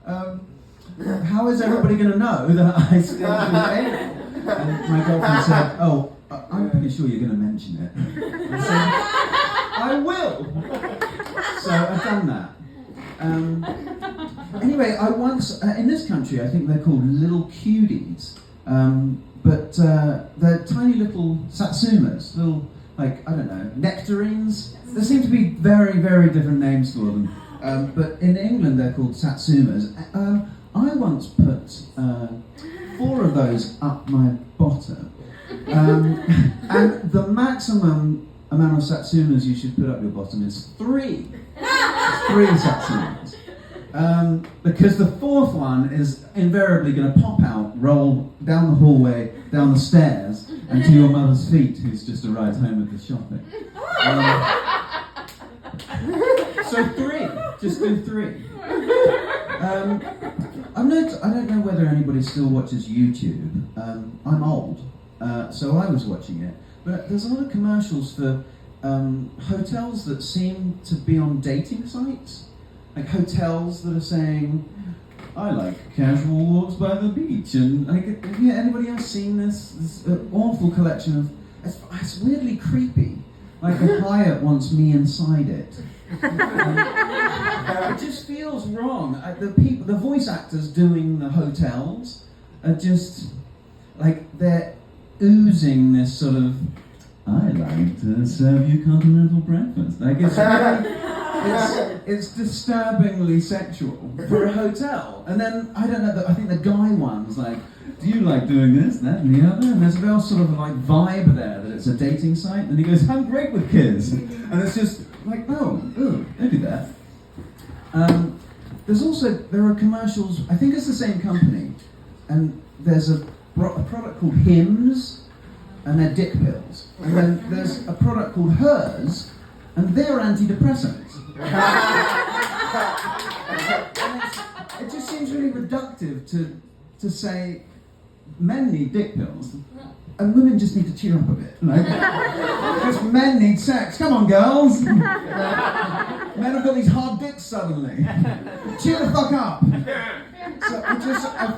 How is everybody going to know that I still do anal? And my girlfriend said, oh, I'm pretty sure you're going to mention it. I said, I will. So I've done that. Anyway, I once, in this country, I think they're called little cuties, but they're tiny little satsumas, little, like, I don't know, nectarines. There seem to be very, very different names for them, but in England they're called satsumas. I once put 4 of those up my bottom, and the maximum amount of satsumas you should put up your bottom is 3. 3 satsumas. Because the 4th one is invariably going to pop out, roll down the hallway, down the stairs, and to your mother's feet, who's just arrived home with the shopping. So 3, just do 3. I don't know whether anybody still watches YouTube. I'm old, so I was watching it. But there's a lot of commercials for hotels that seem to be on dating sites. Like hotels that are saying, I like casual walks by the beach. And like, have anybody else seen this awful collection of... It's weirdly creepy. Like a Hyatt wants me inside it. It just feels wrong. The voice actors doing the hotels are just like they're oozing this sort of, I like to serve you continental breakfast. Like it's disturbingly sexual for a hotel. And then I don't know. I think the guy one's like, do you like doing this, that, and the other? And there's a real sort of like vibe there that it's a dating site. And he goes, I'm great with kids. And it's just like, no, don't do that. There are commercials, I think it's the same company, and there's a product called Hims, and they're dick pills. And then there's a product called Hers, and they're antidepressants. And it just seems really reductive to say men need dick pills, and women just need to cheer up a bit. Like, because men need sex. Come on, girls. Men have got these hard dicks suddenly. Cheer the fuck up. So I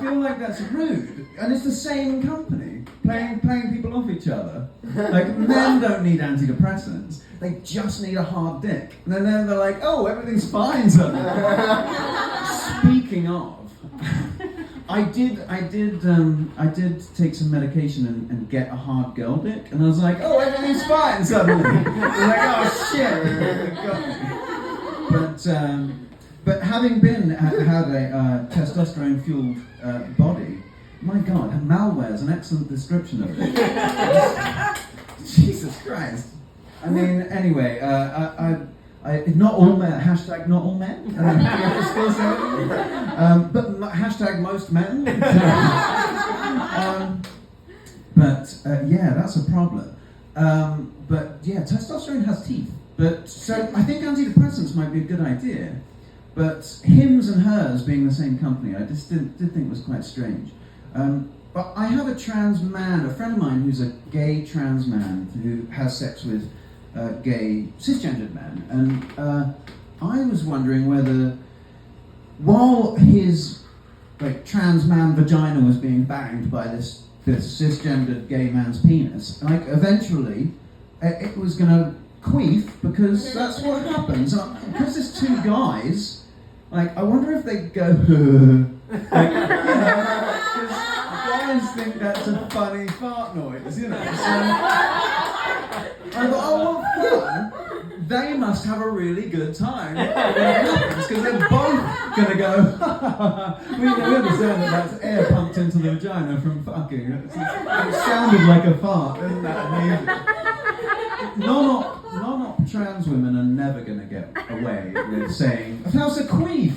feel like that's rude, and it's the same company playing people off each other. Like men don't need antidepressants; they just need a hard dick. And then they're like, "Oh, everything's fine." Suddenly. Speaking of, I did take some medication and get a hard girl dick, and I was like, "Oh, everything's fine." Suddenly, I was like, "Oh shit!" It got me. But having had a testosterone-fueled body, my God, malware is an excellent description of it. Jesus Christ. I mean, anyway, not all men, hashtag not all men. But hashtag most men. Yeah, that's a problem. But yeah, testosterone has teeth. So I think antidepressants might be a good idea. But Hims and Hers being the same company, I just did think it was quite strange. But I have a trans man, a friend of mine who's a gay trans man who has sex with gay cisgendered men. And I was wondering whether, while his trans man vagina was being banged by this cisgendered gay man's penis, eventually it was going to queef, because that's what happens. Because there's 2 guys, I wonder if they go, because guys think that's a funny fart noise, So I thought, oh, well, fun. They must have a really good time when it happens, because they're both going to go, we understand that that's air pumped into the vagina from fucking. It sounded like a fart, isn't that amazing? Non-op trans women are never going to get away with saying, that was a queef.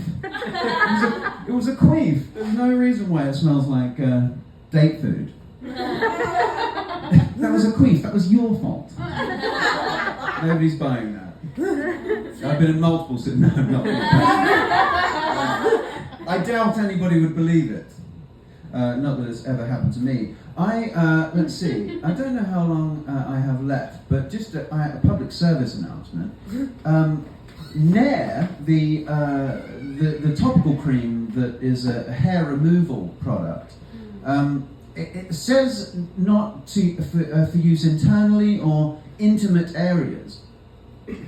It was a queef. There's no reason why it smells like date food. That was a queef. That was your fault. Nobody's buying that. I've been in multiple cities. No, I'm not. I doubt anybody would believe it. Not that it's ever happened to me. Let's see. I don't know how long I have left, but just a public service announcement. Nair, the topical cream that is a hair removal product. It says not to for use internally or intimate areas.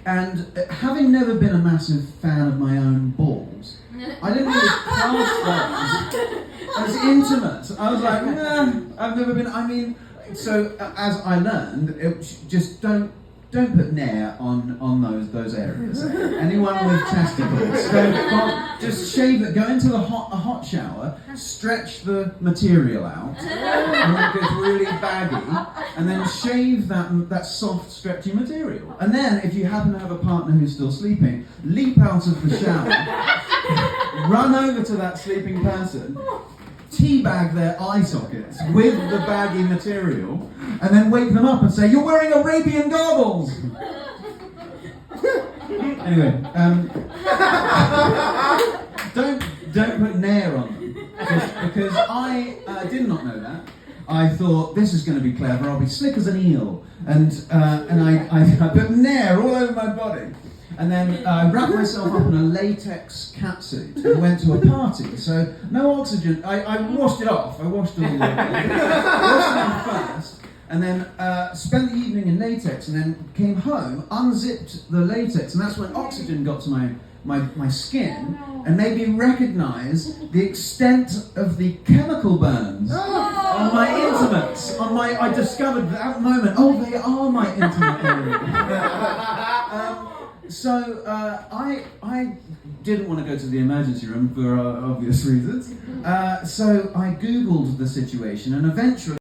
And having never been a massive fan of my own balls, I didn't really class those as intimate. I was like, nah, I've never been. I mean, so as I learned, just don't put nair on those areas. Anyone with testicles, just shave it. Go into a hot shower, stretch the material out, and it gets really baggy, and then shave that soft, stretchy material. And then, if you happen to have a partner who's still sleeping, leap out of the shower, run over to that sleeping person, teabag their eye sockets with the baggy material, and then wake them up and say, "You're wearing Arabian goggles!" Anyway, don't put nair on them, just because I did not know that. I thought, this is going to be clever, I'll be slick as an eel, and I put nair all over my body. And then I wrapped myself up in a latex catsuit and went to a party. So no oxygen. I washed it off. I washed all the washed it off first, and then spent the evening in latex, and then came home, unzipped the latex, and that's when oxygen got to my skin and made me recognise the extent of the chemical burns on my intimates. I discovered at that moment, oh, they are my intimate area. So I didn't want to go to the emergency room for obvious reasons. So I Googled the situation, and eventually